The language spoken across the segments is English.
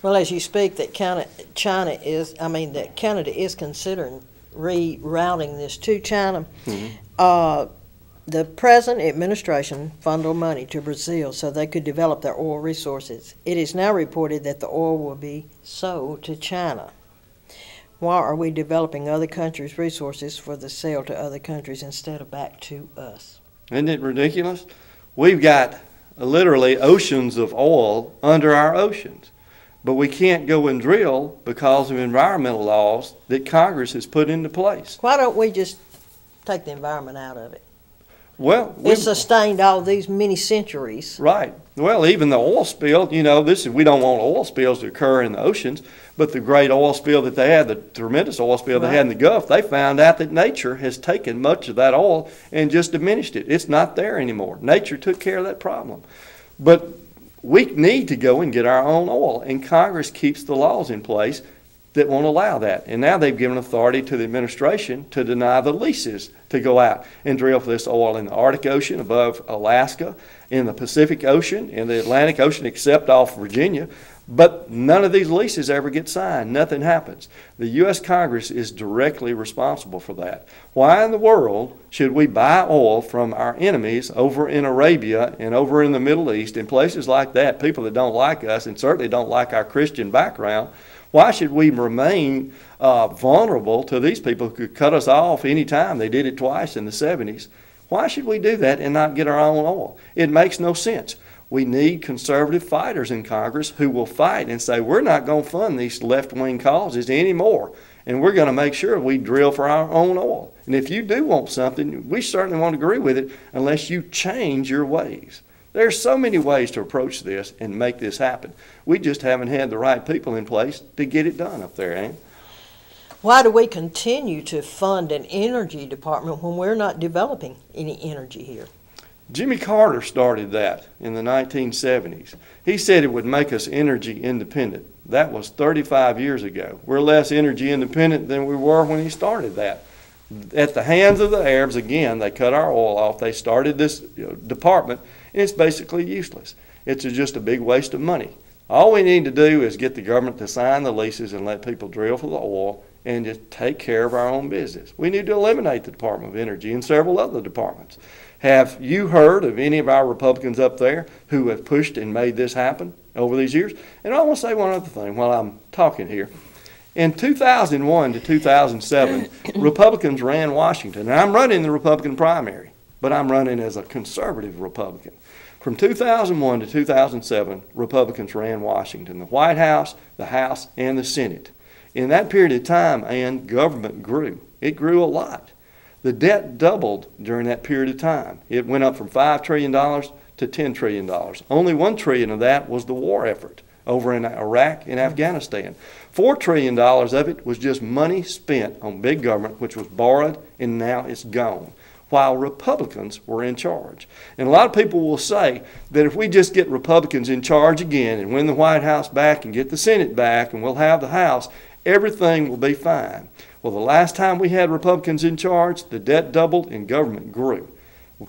Well, as you speak, that Canada is considering rerouting this to China. Mm-hmm. The present administration funneled money to Brazil so they could develop their oil resources. It is now reported that the oil will be sold to China. Why are we developing other countries' resources for the sale to other countries instead of back to us? Isn't it ridiculous? We've got literally oceans of oil under our oceans, but we can't go and drill because of environmental laws that Congress has put into place. Why don't we just take the environment out of it? Well, it's sustained all these many centuries. Right. Well, even the oil spill, we don't want oil spills to occur in the oceans, but the great oil spill that they had, the tremendous oil spill they had in the Gulf, they found out that nature has taken much of that oil and just diminished it. It's not there anymore. Nature took care of that problem. But we need to go and get our own oil, and Congress keeps the laws in place that won't allow that. And now they've given authority to the administration to deny the leases to go out and drill for this oil in the Arctic Ocean above Alaska, in the Pacific Ocean, in the Atlantic Ocean except off Virginia. But none of these leases ever get signed. Nothing happens. The U.S. Congress is directly responsible for that. Why in the world should we buy oil from our enemies over in Arabia and over in the Middle East, in places like that, people that don't like us and certainly don't like our Christian background? Why should we remain vulnerable to these people who could cut us off any time? They did it twice in the 70s. Why should we do that and not get our own oil? It makes no sense. We need conservative fighters in Congress who will fight and say, we're not going to fund these left-wing causes anymore, and we're going to make sure we drill for our own oil. And if you do want something, we certainly won't agree with it unless you change your ways. There's so many ways to approach this and make this happen. We just haven't had the right people in place to get it done up there, Ann. Why do we continue to fund an energy department when we're not developing any energy here? Jimmy Carter started that in the 1970s. He said it would make us energy independent. That was 35 years ago. We're less energy independent than we were when he started that. At the hands of the Arabs, again, they cut our oil off. They started this department, and it's basically useless. It's just a big waste of money. All we need to do is get the government to sign the leases and let people drill for the oil and just take care of our own business. We need to eliminate the Department of Energy and several other departments. Have you heard of any of our Republicans up there who have pushed and made this happen over these years? And I want to say one other thing while I'm talking here. In 2001 to 2007, Republicans ran Washington. And I'm running the Republican primary, but I'm running as a conservative Republican. From 2001 to 2007, Republicans ran Washington, the White House, the House, and the Senate. In that period of time, and government grew. It grew a lot. The debt doubled during that period of time. It went up from $5 trillion to $10 trillion. Only $1 trillion of that was the war effort over in Iraq and Afghanistan. $4 trillion of it was just money spent on big government, which was borrowed, and now it's gone, while Republicans were in charge. And a lot of people will say that if we just get Republicans in charge again and win the White House back and get the Senate back and we'll have the House, everything will be fine. Well, the last time we had Republicans in charge, the debt doubled and government grew.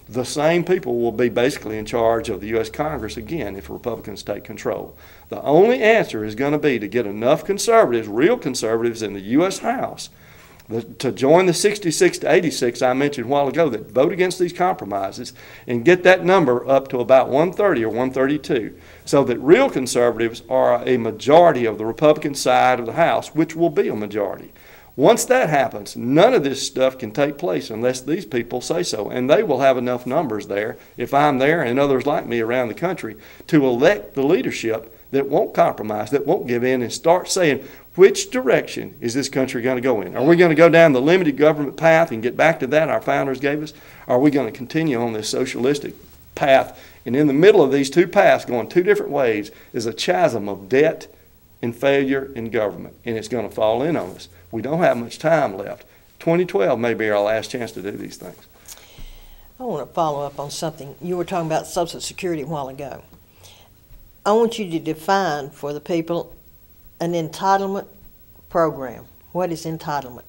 The same people will be basically in charge of the U.S. Congress again if Republicans take control. The only answer is going to be to get enough conservatives, real conservatives in the U.S. House, to join the 66 to 86 I mentioned a while ago that vote against these compromises and get that number up to about 130 or 132 so that real conservatives are a majority of the Republican side of the House, which will be a majority. Once that happens, none of this stuff can take place unless these people say so, and they will have enough numbers there, if I'm there and others like me around the country, to elect the leadership that won't compromise, that won't give in and start saying, which direction is this country going to go in? Are we going to go down the limited government path and get back to that our founders gave us? Or are we going to continue on this socialistic path? And in the middle of these two paths, going two different ways, is a chasm of debt and failure in government, and it's going to fall in on us. We don't have much time left. 2012 may be our last chance to do these things. I want to follow up on something. You were talking about Social Security a while ago. I want you to define for the people an entitlement program. What is entitlement?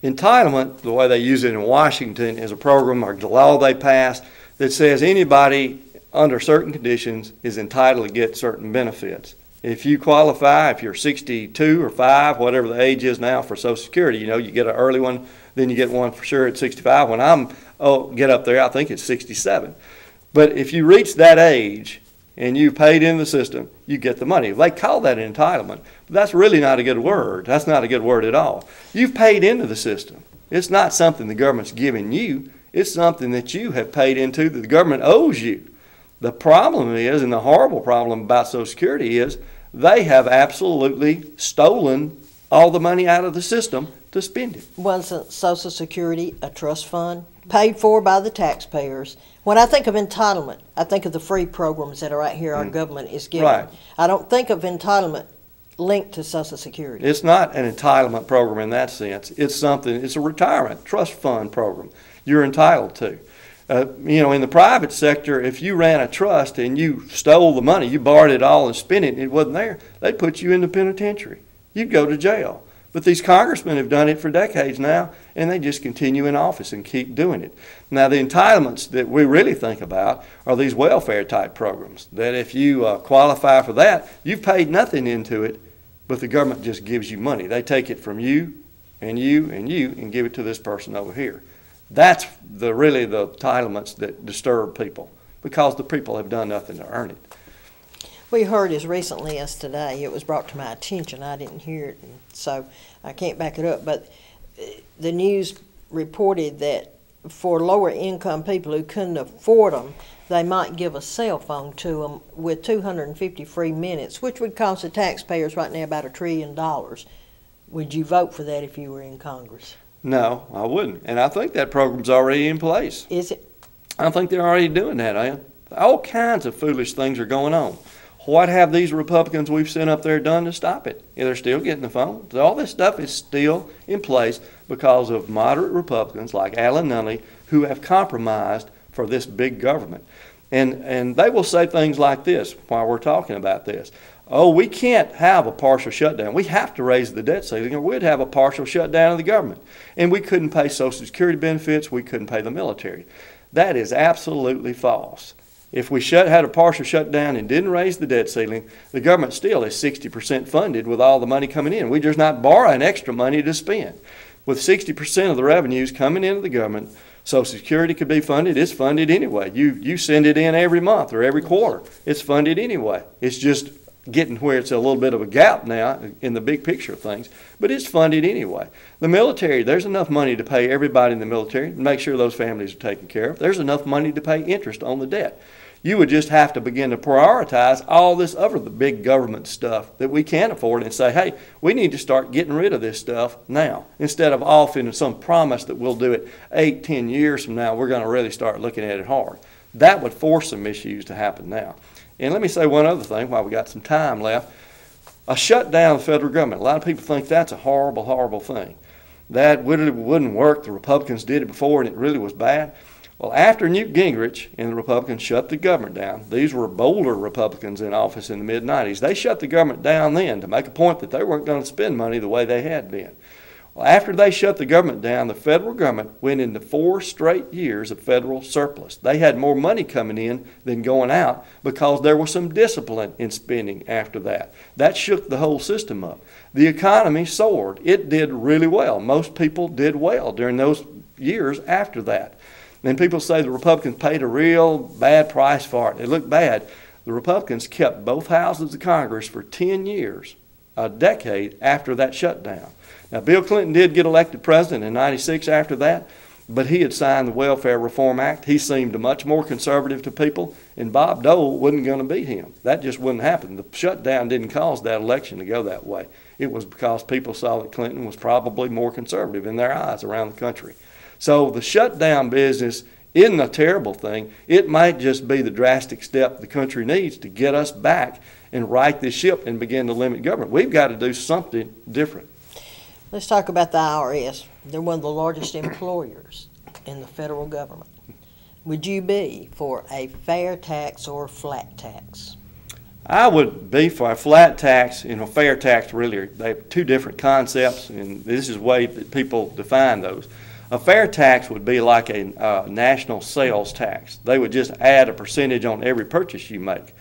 Entitlement, the way they use it in Washington, is a program or the law they passed that says anybody under certain conditions is entitled to get certain benefits. If you qualify, if you're 62 or 5, whatever the age is now for Social Security, you know, you get an early one, then you get one for sure at 65. When get up there, I think it's 67. But if you reach that age and you paid in the system, you get the money. They call that entitlement, but that's really not a good word. That's not a good word at all. You've paid into the system. It's not something the government's giving you. It's something that you have paid into that the government owes you. The problem is, and the horrible problem about Social Security is, they have absolutely stolen all the money out of the system to spend it. Wasn't Social Security a trust fund paid for by the taxpayers? When I think of entitlement, I think of the free programs that are right here our government is giving. Right. I don't think of entitlement linked to Social Security. It's not an entitlement program in that sense. It's a retirement trust fund program you're entitled to. You know, in the private sector, if you ran a trust and you stole the money, you borrowed it all and spent it, and it wasn't there, they'd put you in the penitentiary. You'd go to jail. But these congressmen have done it for decades now, and they just continue in office and keep doing it. Now, the entitlements that we really think about are these welfare type programs, that if you qualify for that, you've paid nothing into it, but the government just gives you money. They take it from you and you and you and give it to this person over here. That's really the entitlements that disturb people, because the people have done nothing to earn it. We heard as recently as today, it was brought to my attention, I didn't hear it, and so I can't back it up, but the news reported that for lower income people who couldn't afford them, they might give a cell phone to them with 250 free minutes, which would cost the taxpayers right now about $1 trillion. Would you vote for that if you were in Congress? No, I wouldn't. And I think that program's already in place. Is it? I think they're already doing that. All kinds of foolish things are going on. What have these Republicans we've sent up there done to stop it? Yeah, they're still getting the phone. All this stuff is still in place because of moderate Republicans like Alan Nunley who have compromised for this big government. And they will say things like this while we're talking about this. Oh, we can't have a partial shutdown. We have to raise the debt ceiling or we'd have a partial shutdown of the government. And we couldn't pay Social Security benefits. We couldn't pay the military. That is absolutely false. If we had a partial shutdown and didn't raise the debt ceiling, the government still is 60% funded with all the money coming in. We're just not borrowing extra money to spend. With 60% of the revenues coming into the government, Social Security could be funded. It's funded anyway. You send it in every month or every quarter. It's funded anyway. It's just getting where it's a little bit of a gap now in the big picture of things, but it's funded anyway. The military, there's enough money to pay everybody in the military and make sure those families are taken care of. There's enough money to pay interest on the debt. You would just have to begin to prioritize all this other big government stuff that we can't afford and say, hey, we need to start getting rid of this stuff now. Instead of offering some promise that we'll do it 8, 10 years from now, we're going to really start looking at it hard. That would force some issues to happen now. And let me say one other thing while we got some time left. A shutdown of the federal government. A lot of people think that's a horrible, horrible thing. That wouldn't work. The Republicans did it before and it really was bad. Well, after Newt Gingrich and the Republicans shut the government down, these were bolder Republicans in office in the mid-90s. They shut the government down then to make a point that they weren't going to spend money the way they had been. Well, after they shut the government down, the federal government went into 4 straight years of federal surplus. They had more money coming in than going out because there was some discipline in spending after that. That shook the whole system up. The economy soared. It did really well. Most people did well during those years after that. And people say the Republicans paid a real bad price for it. It looked bad. The Republicans kept both houses of Congress for 10 years, a decade after that shutdown. Now, Bill Clinton did get elected president in '96 after that, but he had signed the Welfare Reform Act. He seemed much more conservative to people, and Bob Dole wasn't going to beat him. That just wouldn't happen. The shutdown didn't cause that election to go that way. It was because people saw that Clinton was probably more conservative in their eyes around the country. So the shutdown business isn't a terrible thing. It might just be the drastic step the country needs to get us back and right this ship and begin to limit government. We've got to do something different. Let's talk about the IRS. They're one of the largest employers in the federal government. Would you be for a fair tax or a flat tax? I would be for a flat tax and a fair tax. Really, they have 2 different concepts, and this is the way that people define those. A fair tax would be like a national sales tax. They would just add a percentage on every purchase you make.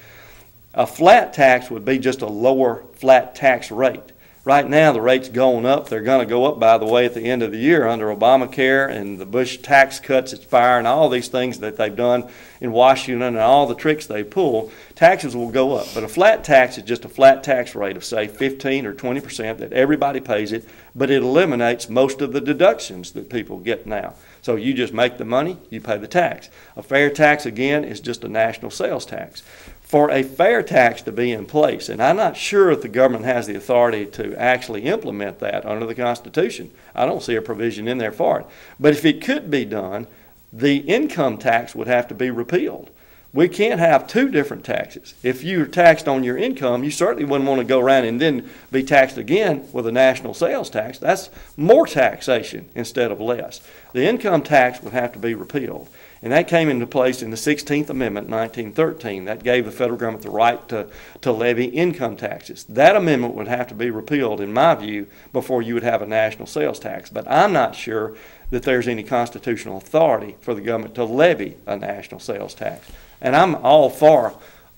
A flat tax would be just a lower flat tax rate. Right now, the rate's going up. They're going to go up, by the way, at the end of the year under Obamacare and the Bush tax cuts expire and all these things that they've done in Washington and all the tricks they pull. Taxes will go up. But a flat tax is just a flat tax rate of, say, 15 or 20% that everybody pays it, but it eliminates most of the deductions that people get now. So you just make the money, you pay the tax. A fair tax, again, is just a national sales tax. For a fair tax to be in place, and I'm not sure if the government has the authority to actually implement that under the Constitution. I don't see a provision in there for it. But if it could be done, the income tax would have to be repealed. We can't have two different taxes. If you're taxed on your income, you certainly wouldn't want to go around and then be taxed again with a national sales tax. That's more taxation instead of less. The income tax would have to be repealed. And that came into place in the 16th Amendment in 1913. That gave the federal government the right to levy income taxes. That amendment would have to be repealed, in my view, before you would have a national sales tax. But I'm not sure that there's any constitutional authority for the government to levy a national sales tax. And I'm all for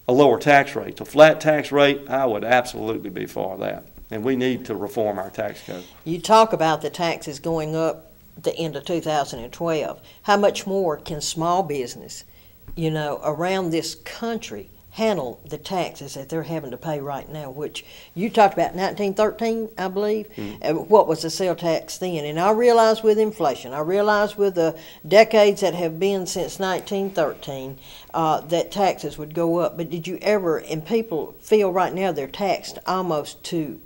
a lower tax rate. A flat tax rate, I would absolutely be for that. And we need to reform our tax code. You talk about the taxes going up the end of 2012. How much more can small business, around this country handle the taxes that they're having to pay right now, which you talked about 1913, I believe. What was the sales tax then? And I realize with inflation, I realize with the decades that have been since 1913, that taxes would go up. But did you ever, and people feel right now they're taxed almost to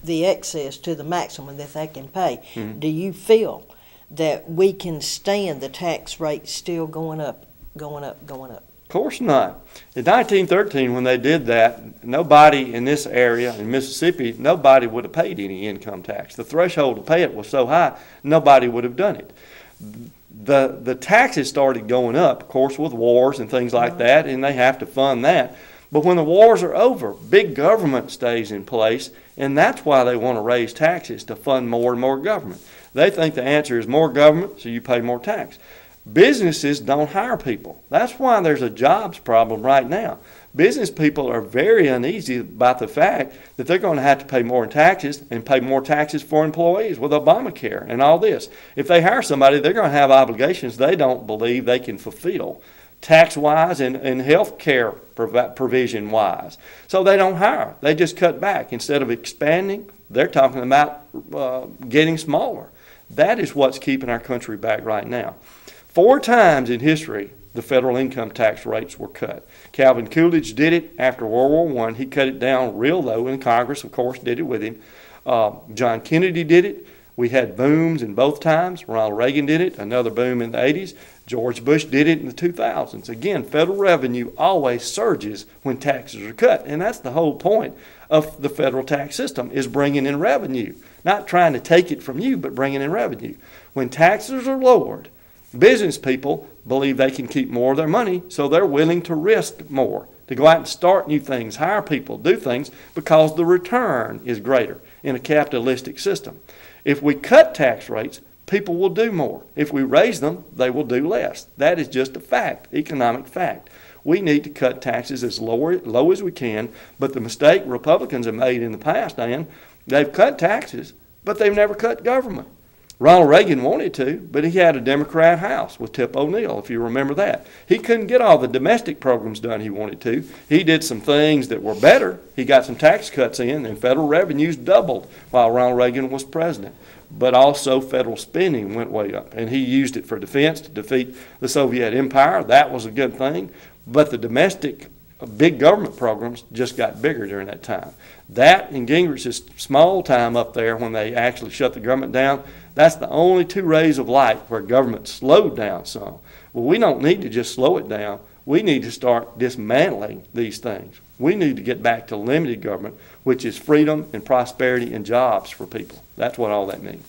the excess, to the maximum that they can pay. Do you feel that we can stand the tax rate still going up, going up, going up? Of course not. In 1913, when they did that, nobody in this area, in Mississippi, nobody would have paid any income tax. The threshold to pay it was so high, nobody would have done it. The taxes started going up, of course, with wars and things like that, and they have to fund that. But when the wars are over, big government stays in place, and that's why they want to raise taxes, to fund more and more government. They think the answer is more government, so you pay more tax. Businesses don't hire people. That's why there's a jobs problem right now. Business people are very uneasy about the fact that they're going to have to pay more in taxes and pay more taxes for employees with Obamacare and all this. If they hire somebody, they're going to have obligations they don't believe they can fulfill, tax-wise and health care provision-wise. So they don't hire. They just cut back. Instead of expanding, they're talking about getting smaller. That is what's keeping our country back right now. 4 times in history, the federal income tax rates were cut. Calvin Coolidge did it after World War I. He cut it down real low, and Congress, of course, did it with him. John Kennedy did it. We had booms in both times. Ronald Reagan did it, another boom in the 80s. George Bush did it in the 2000s. Again, federal revenue always surges when taxes are cut, and that's the whole point of the federal tax system, is bringing in revenue. Not trying to take it from you, but bringing in revenue. When taxes are lowered, business people believe they can keep more of their money, so they're willing to risk more, to go out and start new things, hire people, do things, because the return is greater in a capitalistic system. If we cut tax rates, people will do more. If we raise them, they will do less. That is just a fact, economic fact. We need to cut taxes as low as we can, but the mistake Republicans have made in the past, Dan, they've cut taxes, but they've never cut government. Ronald Reagan wanted to, but he had a Democrat House with Tip O'Neill, if you remember that. He couldn't get all the domestic programs done he wanted to. He did some things that were better. He got some tax cuts in, and federal revenues doubled while Ronald Reagan was president. But also federal spending went way up, and he used it for defense to defeat the Soviet Empire. That was a good thing. But the domestic big government programs just got bigger during that time. That and Gingrich's small time up there when they actually shut the government down, that's the only 2 rays of light where government slowed down some. Well, we don't need to just slow it down. We need to start dismantling these things. We need to get back to limited government, which is freedom and prosperity and jobs for people. That's what all that means.